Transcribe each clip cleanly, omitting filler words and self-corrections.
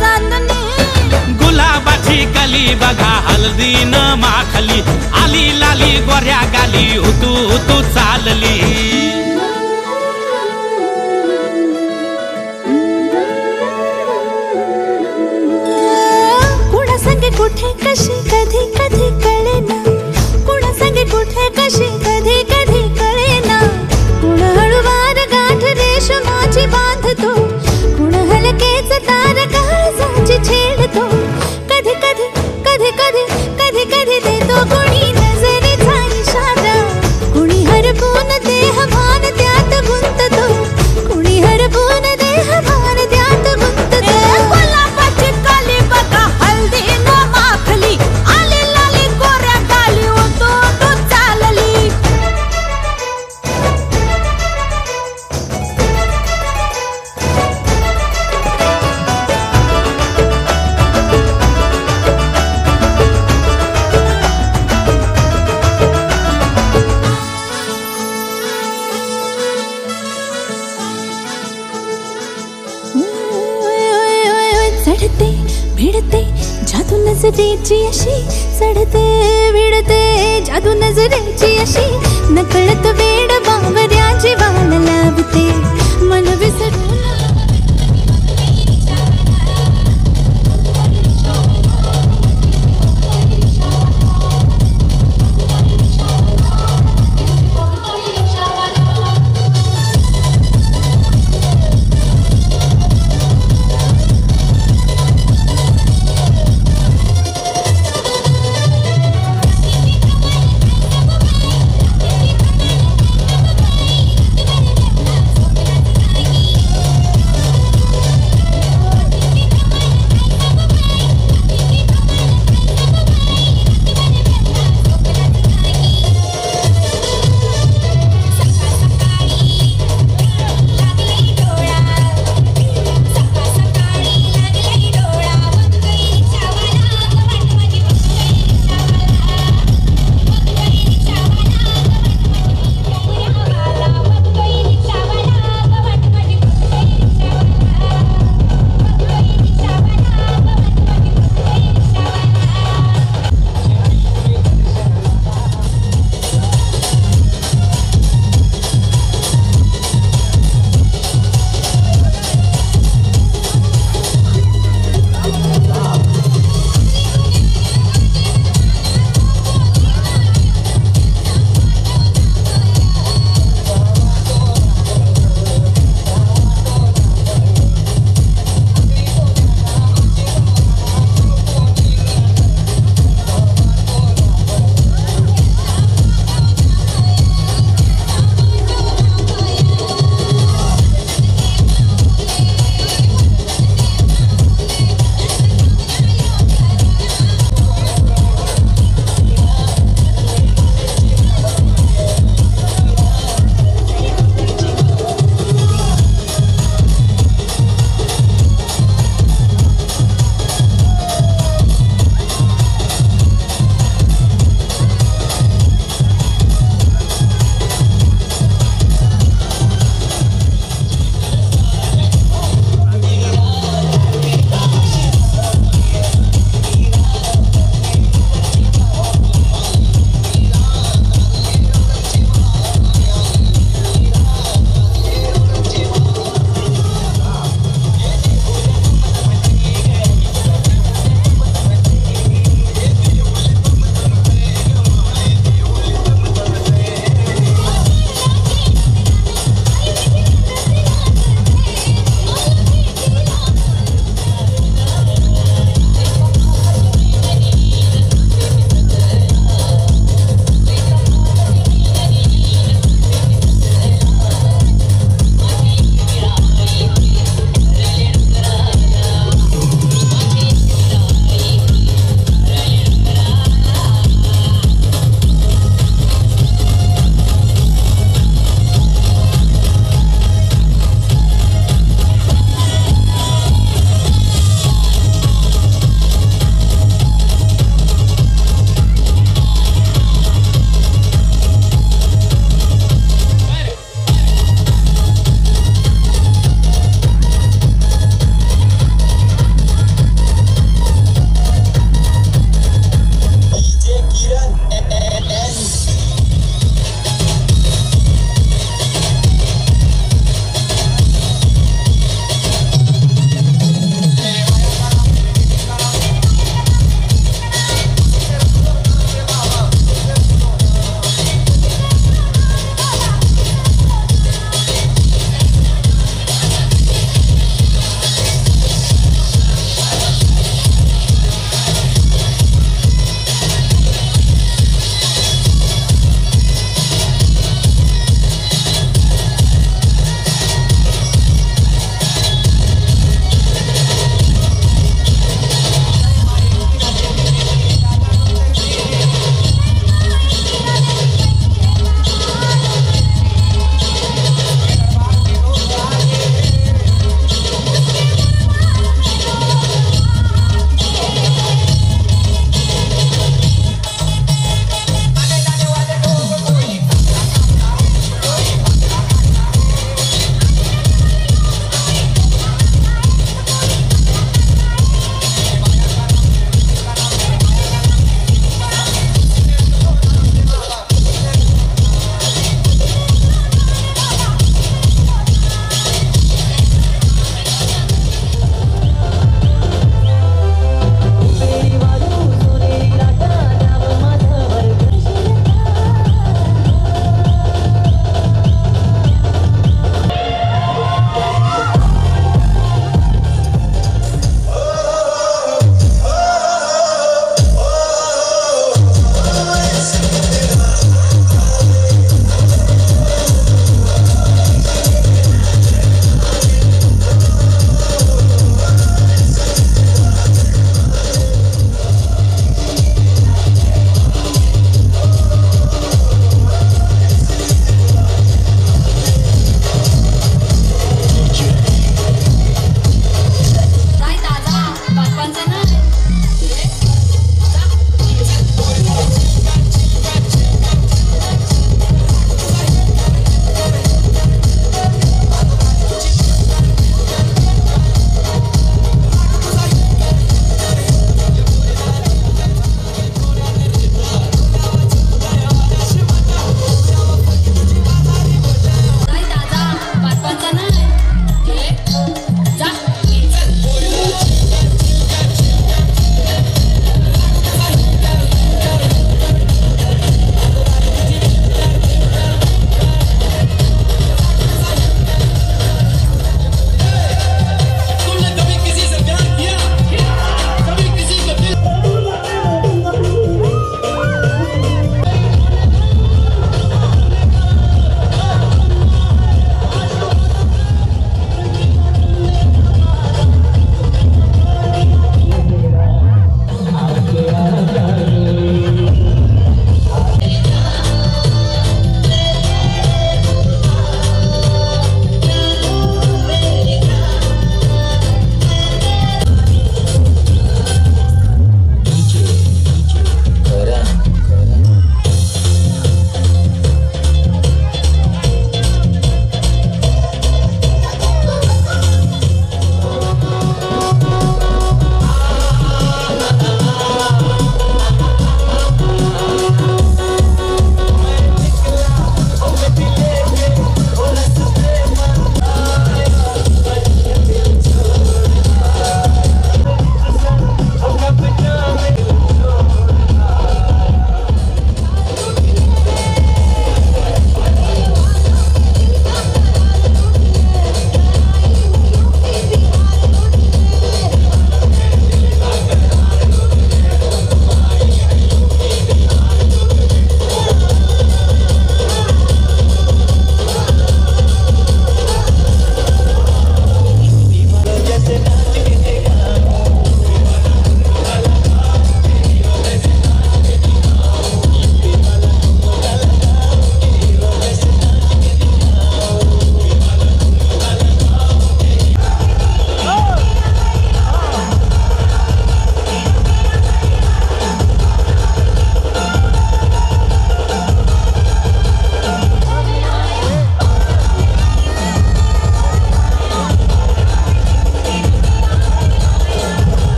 चांदणी गुलाबाची कली बघा हळदीन माखली आली लाली गोऱ्या गाली हुतू हुतू चालली कुणा संगे कुठे कशी कधी कधी कळेना कुणा संगे कुठे कशी कधी कधी कळेना कुण हळूवार गाठ रेशमाची बांधतो कुण हलकेच तार काळजाची छेडतो कधी कधी कधी कधी कधी कधी देतो कुणी नजरेचा इशारा कुणी हरपून देह भान त्यात गुंततो कुणी हरपून देह भान त्यात गुंततो गुलाबाची काली बघा हळदीनं माखली आली लाली गोऱ्या गाली होतो तो चालली चढते भिडते जादू नजरेची अशी चढते भिडते जादू नजरेची अशी नकळत वेड बावऱ्या जीवाला लावते मन विसरून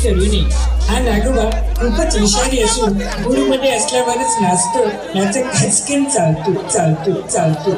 करू नये. हा नागोबा खूपच विषारी असून मूडमध्ये असल्यावरच नाचतो, याचं खचकेन चालतो चालतो चालतो.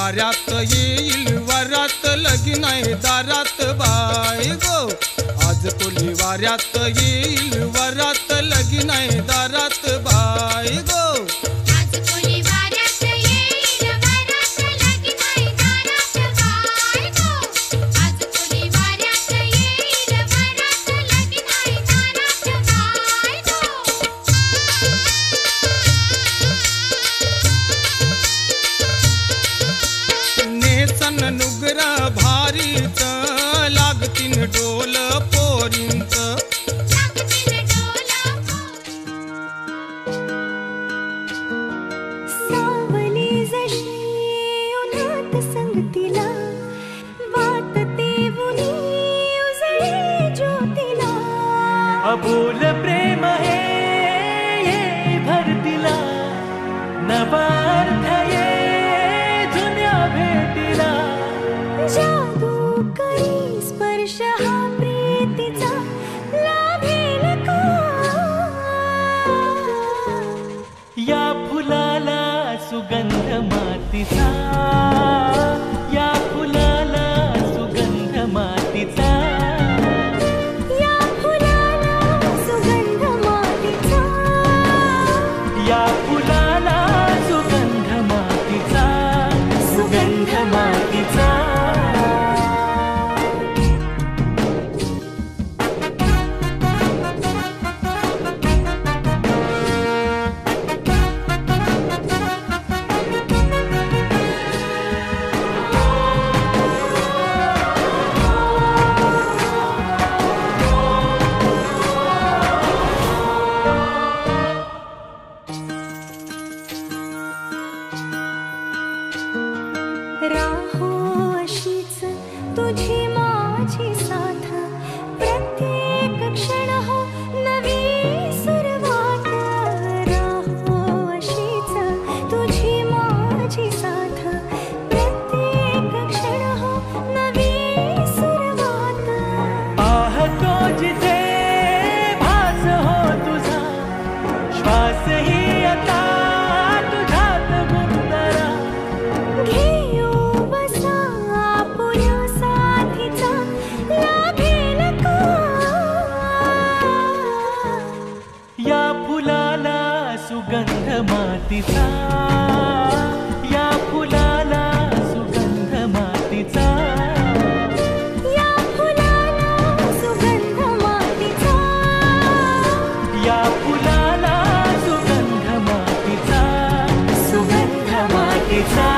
वाऱ्यात येईल वरात लगीन आहे दारात बाय गो आज कोली वाऱ्यात येईल वरात लगीन आहे दारात बाय गो आज कोली वाऱ्यात येईल वरात लगीन आहे दारात बाय गो आज कोली वाऱ्यात येईल वरात लगीन आहे दारात बाय गो नेसन नुगरा भारीच लागतीन डोल पोरींच सावली जशी उन्हात संगतीला वाट देऊनी उजळे ज्योतीला अबोल प्रेम हे ये भरतीला नवार्थ ये जुन्या भेटीला जादू करी स्पर्श हा प्रीतीचा लाभेल का या फुलाला सुगंध मातीचा या फुलाला सुगंध मातीचा या फुलाला सुगंध मातीचा या फुलाला सुगंध मातीचा सुगंध मातीचा राहो अशीच तुझी माझी साथ प्रत्येक क्षण हो नवी सुरुवात राहो अशीच तुझी माझी साथ प्रत्येक क्षण हो नवी सुरुवात पाहतो जिथे भास हो तुझा श्वास ही आता तुझ्यात गुंतरा घेऊ बसा आपुल्या साथीचा लाभेल का या फुलाला सुगंध मातीचा या फुलाला सुगंध मातीचा या फुलाला सुगंध मातीचा या फुलाला सुगंध मातीचा सुगंध मातीचा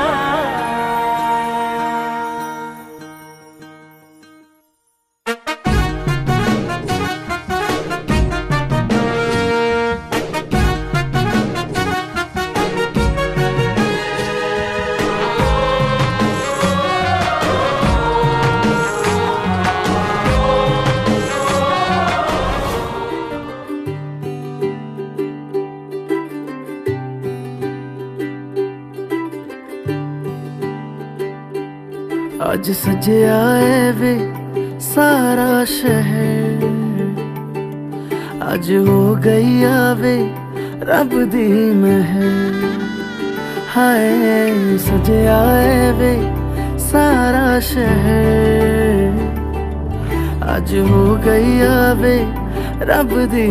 आज सजया है वे सारा शहर आज हो गई आवे रब दी महर हाय सजया है वे सारा शहर आज हो गई आवे रब दी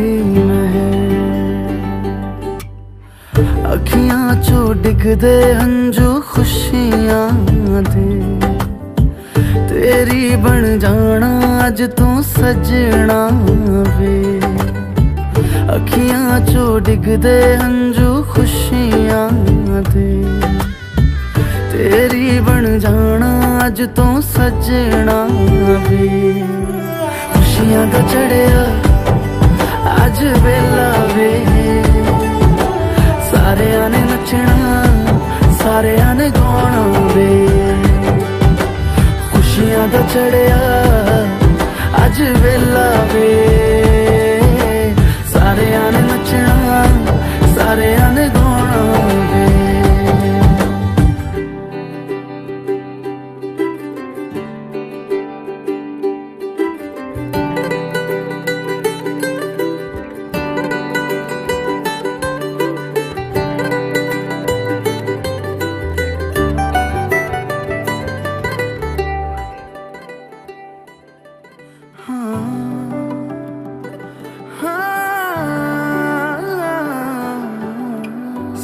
महर अखियां चो डिगदे हंजू खुशियां दे तेरी बन जाना अज तू सजना वे अखियां चो डिगदे हंजू खुशियां दे तेरी बन जाना अज तू सजना वे खुशियां दा चढ़िया अज वेला वे सारियां ने नचना सारियां ने गाना वे खुशियां दा चढ़िया अज वेला वे सारियां ने नचना सारियां ने गाना वे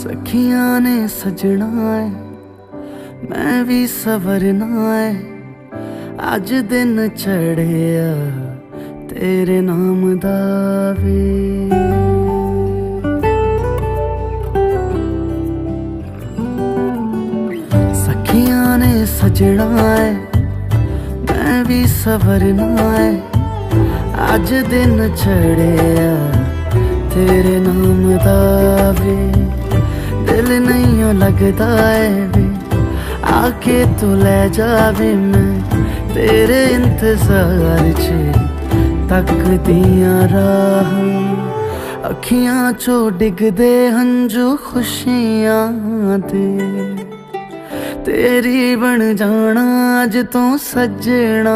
सखियां ने सजना है मैं भी सवरना है अज दिन चढ़िया तेरे नाम दा वे सखियां ने सजना है मैं भी सवरना है अज दिन चढ़िया तेरे नाम दा वे दिल नहीं लगता है वे आके तू ले जावे मैं तेरे इंतजार च तकदियां राह अखियां चो डिगदे हंजू खुशियां दे तेरी बन जाना अज तो सजना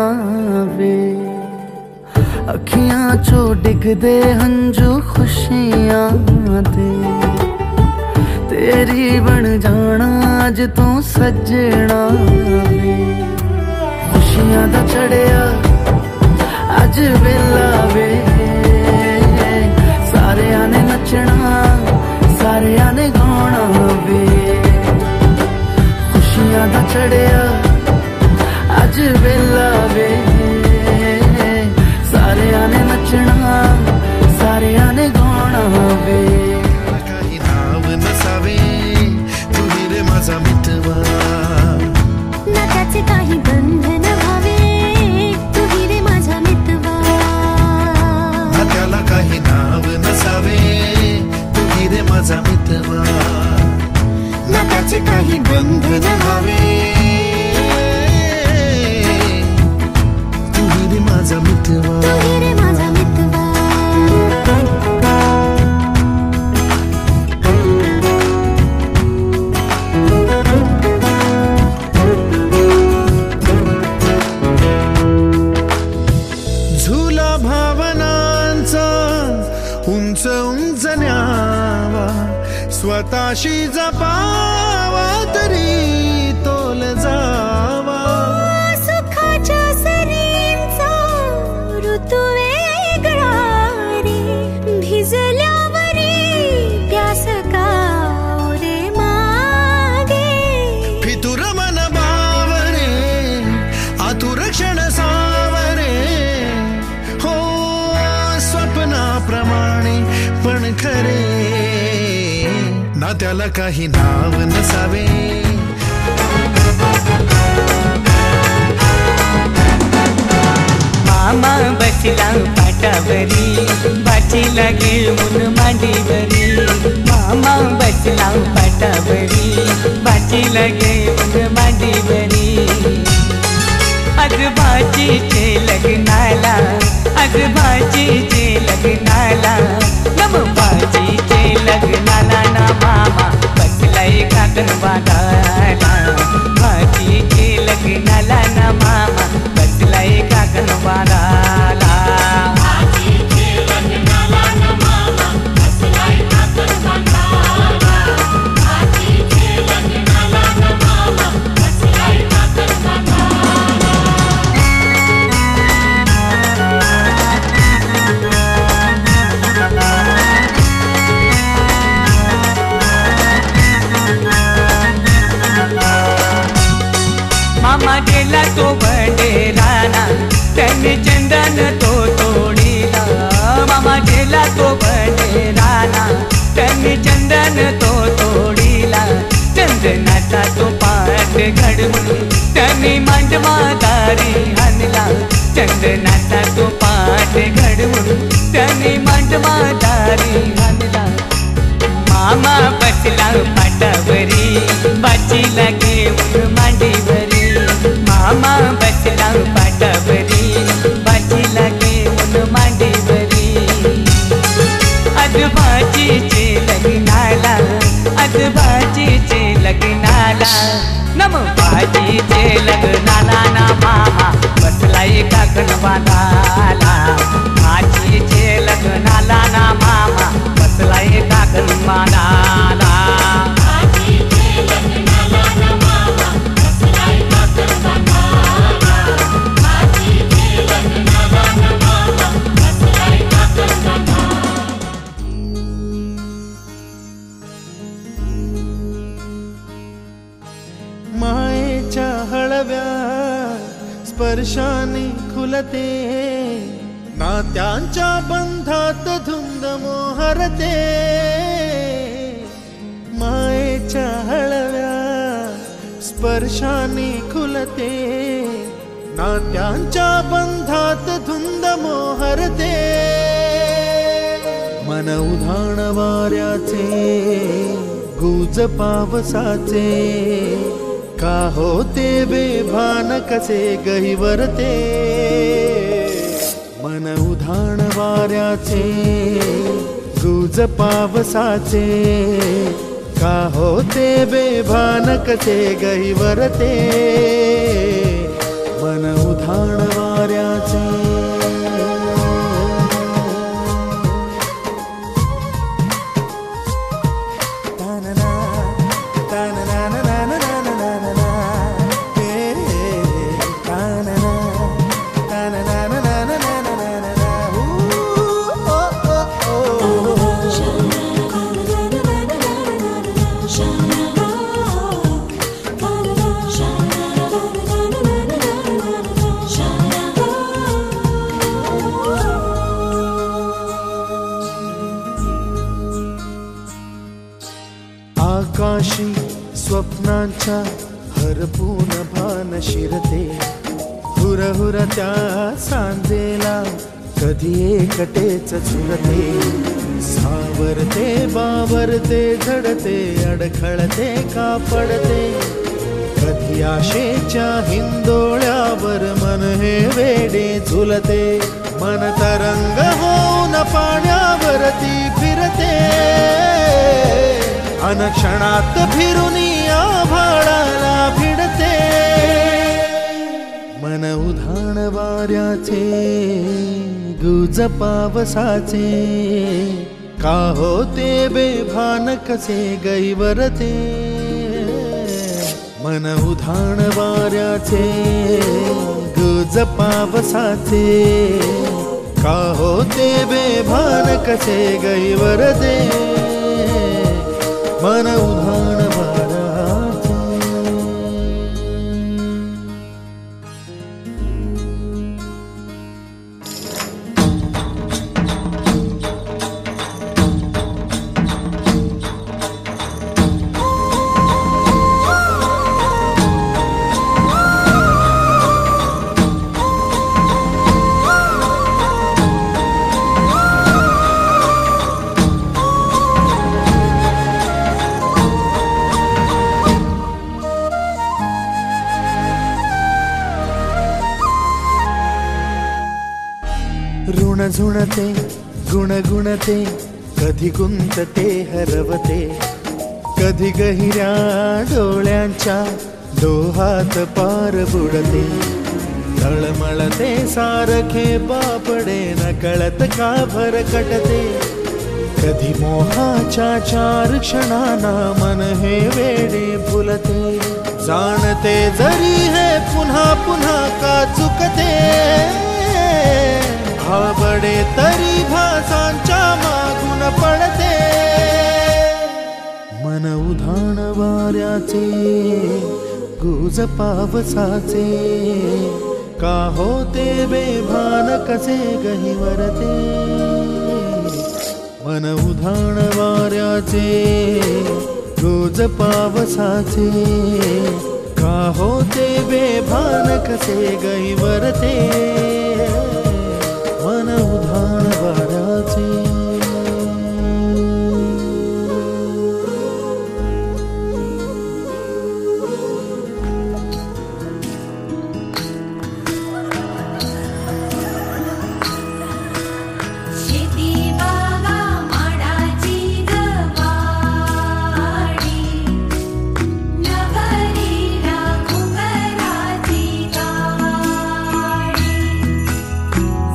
वे अखियां चो डिगदे हंजू खुशियां दे तेरी बन जाना अज तो सजना वे खुशियां दा चढ़िया अज वेला वे सारियां ने नचना सारियां ने गाना वे खुशियां दा चढ़िया अज वेला वे सारियां ने नचना सारियां ने गाना वे काही नाव नसावे तू रे माझा मितवा ना त्याचे काही बंधन व्हावे तू रे माझा मितवा ना त्याला काही नाव नसावे तू रे माझा मितवा ना त्याचे काही बंधन व्हावे तू रे माझा मितवा तू रे माझा मितवा झुला भावनांचा उंच उंच न्यावा स्वतःशी जपावा तरी तोल जावा सुखाच्या सरींचा ऋतू वेगळा रे भिजल्यावरी प्यास का रे मागे फितुर मन बावरे आतुर क्षण सावरे हो स्वप्नाप्रमाणे पण खरे ना त्याला काही नाव नसावे मामा बसला पाटावरी बाची लागे मुन मांडीवरी मामा बसला पाटावरी बाची लागे मुन मांडीवरी आज बाजीचे लग्नाला आज बाजीचे लग्नाला नम बाजीचे लग्नाला ना मामा बसलाय काकण बांधायला बाजीचे लग्नाला ना मामा बसलाय काकण बांधायला मामा गेला तो बडेराना त्याने चंदन तो तोडीला मामा गेला तो बडेराना त्याने चंदन तो तोडीला चंदनाचा तो पाठ घडवून त्याने मांडवा दारी आणला चंदनाचा तो पाठ घडवून त्याने मांडवा दारी आणला मामा बसला पाटावरी बाची लागे मांडीवरी मामा बसला पाटावरी बाची लागे मांडीवरी आज बाजीचे लग्नाला आज बाजीचे लग्नाला नम बाजीचे लग्नाला ना मामा बसलाय काकण बांधाला बाजीचे लग्नाला ना मामा बसलाय काकण बांधाला स्पर्शाने खुलते नात्यांच्या बंधात धुंद मोहरते मायेच्या हळव्या स्पर्शाने खुलते नात्यांच्या बंधात धुंद मोहरते मन उधाण वाऱ्याचे गुज पावसाचे का होते बेभान कसे गहिवरते मन उधाण वाऱ्याचे गुज पावसाचे का होते बेभान कसे गहिवरते मन उधाण वाऱ्याचे आकाशी स्वप्नांच्या हरपून भान शिरते हुरहुर त्या सांजेला कधी एकटेच झुरते सावरते बावरते झडते अडखळते का पडते कधी आशेच्या हिंदोळ्यावर मन हे वेडे झुलते मन तरंग होऊन पाण्यावरती फिरते अनक्षणात फिरून आभाळाला भिडते मन उधाण वाऱ्याचे गुज पावसाचे का होते बेभान कसे गैवरते मन उधाण वाऱ्याचे गुज पावसाचे का होते बेभान कसे गैवरते मन उधाण वाऱ्याचे ऋण झुणते गुणगुणते कधी गुंतते हरवते कधी गहिऱ्या डोळ्यांच्या डोहात पार बुडते तळमळते सारखे बापडे नकळत का भरकटते कधी मोहाच्या चार क्षणांना मन हे वेडे फुलते जाणते जरी हे पुन्हा पुन्हा का चुकते भाबडे तरी भासांच्या मागून पडते मन उधाण वाऱ्याचे गुज पावसाचे का होते बेभान कसे गहिवरते मन उधाण वाऱ्याचे गुज पावसाचे का होते बेभान कसे गहिवरते मन उधाण वाऱ्याचे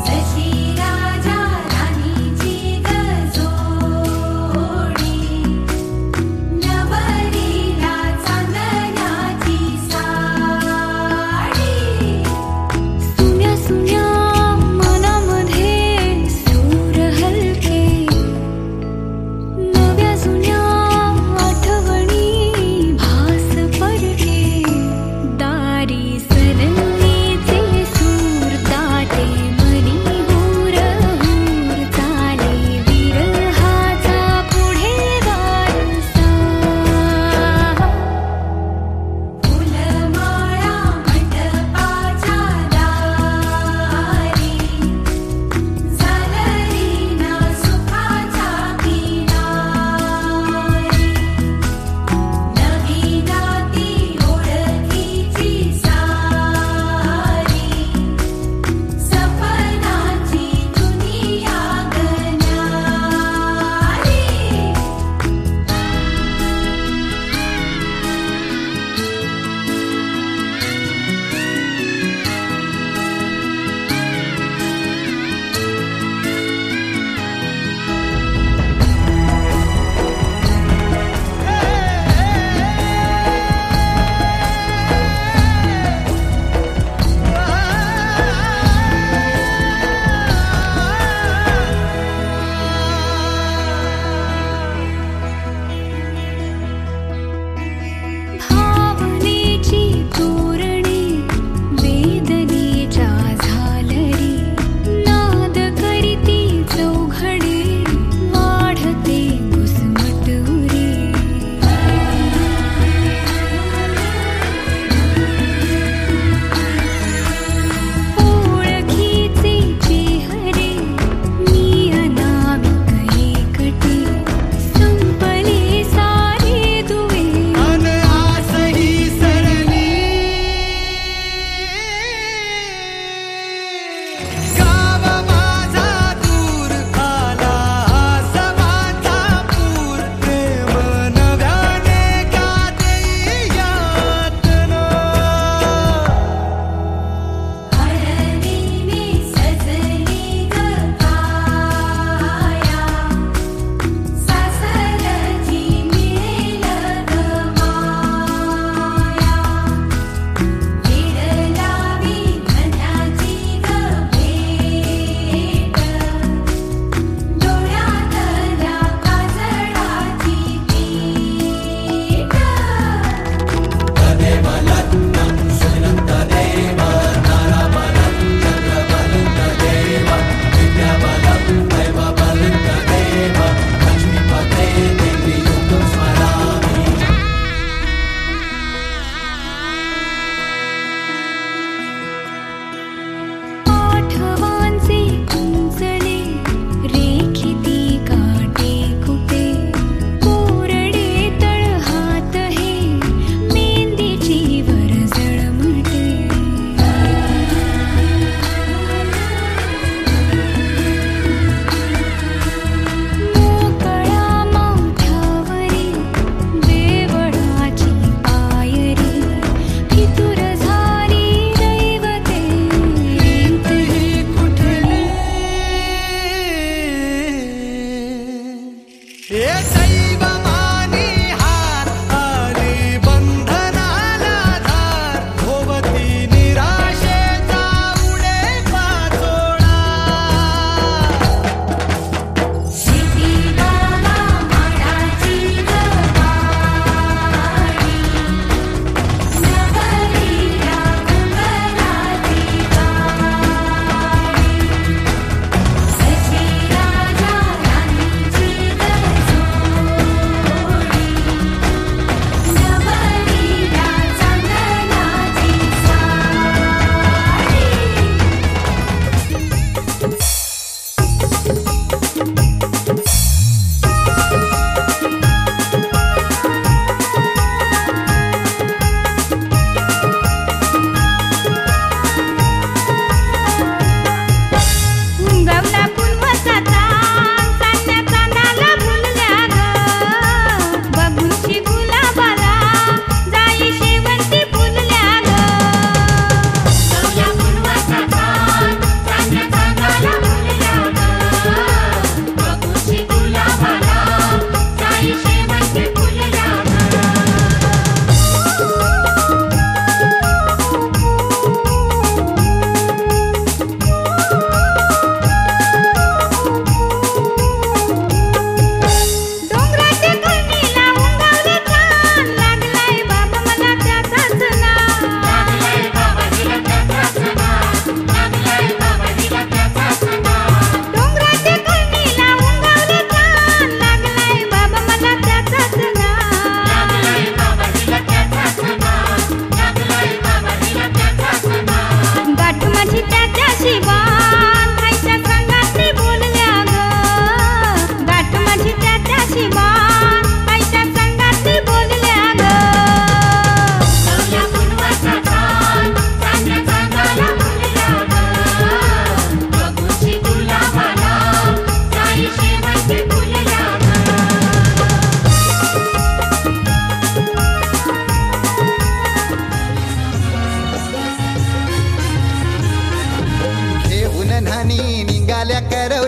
सशी राजा राणीची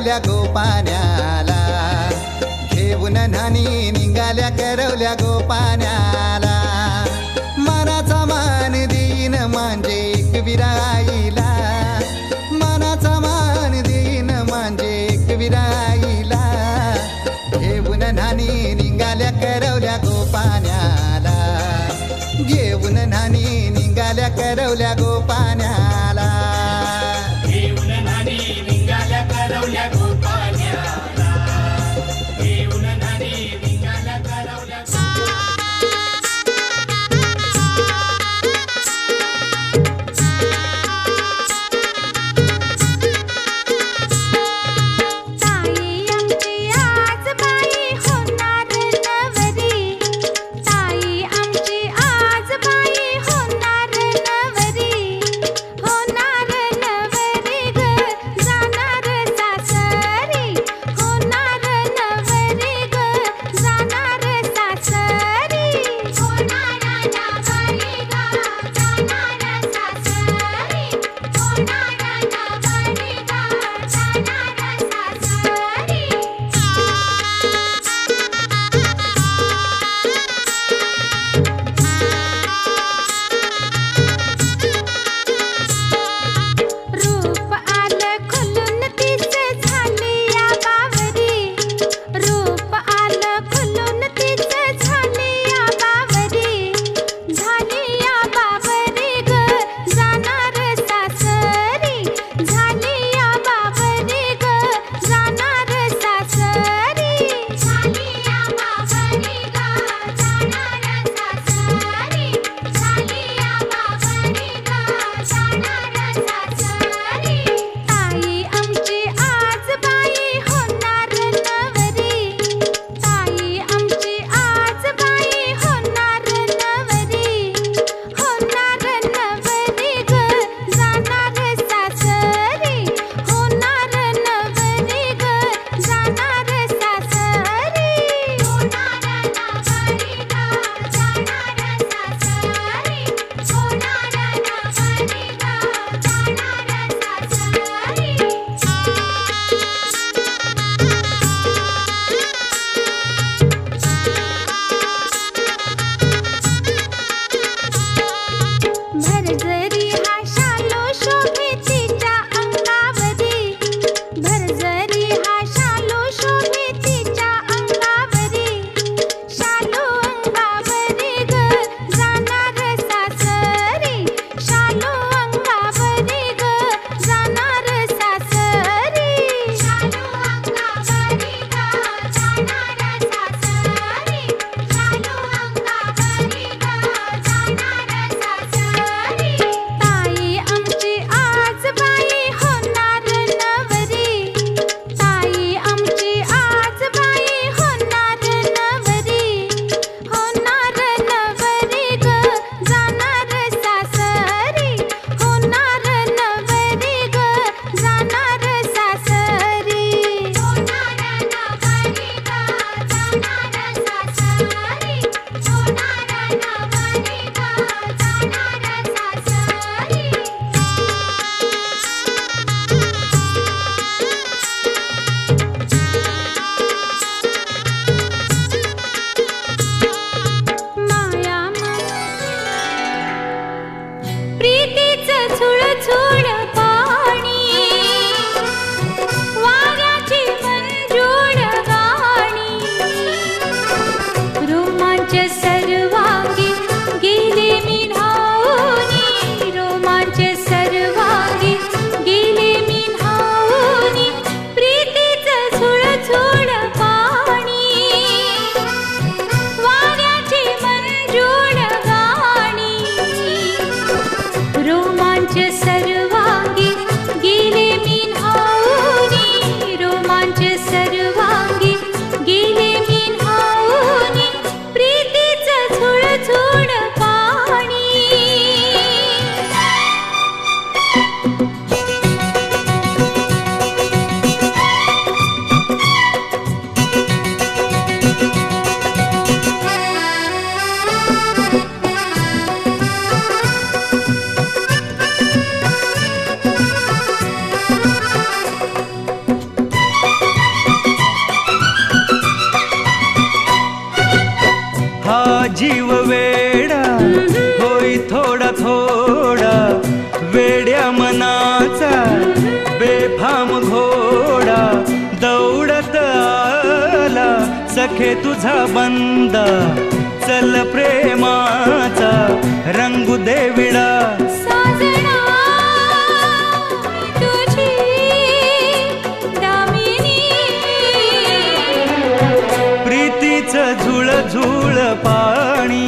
करवल्या गोपाण्याला घेऊन नानी निघाल्या करवल्या गोपाण्याला मनाचा मान देईन म्हणजे एकविराईला मनाचा मान देईन म्हणजे एकविराईला घेऊन नानी निघाल्या करवल्या गोपाण्याला घेऊन नानी निघाल्या करवल्या गोपाण्याला घेऊन नानी निघाल्या करवल्या गोपाण्याला घेऊन नानी निघाल्या करवल्या ताई आमची आज बाई होणार नवरी ताई आमची आज बाई होणार नवरी जीव वेडा होई थोडा थोडा वेड्या मनाचा बेफाम घोडा दौडत आला सखे तुझा बंदा चल प्रेमाचा रंगू दे विडा साजना तुझी दामिनी प्रीतीचं झुळ झुळ पाणी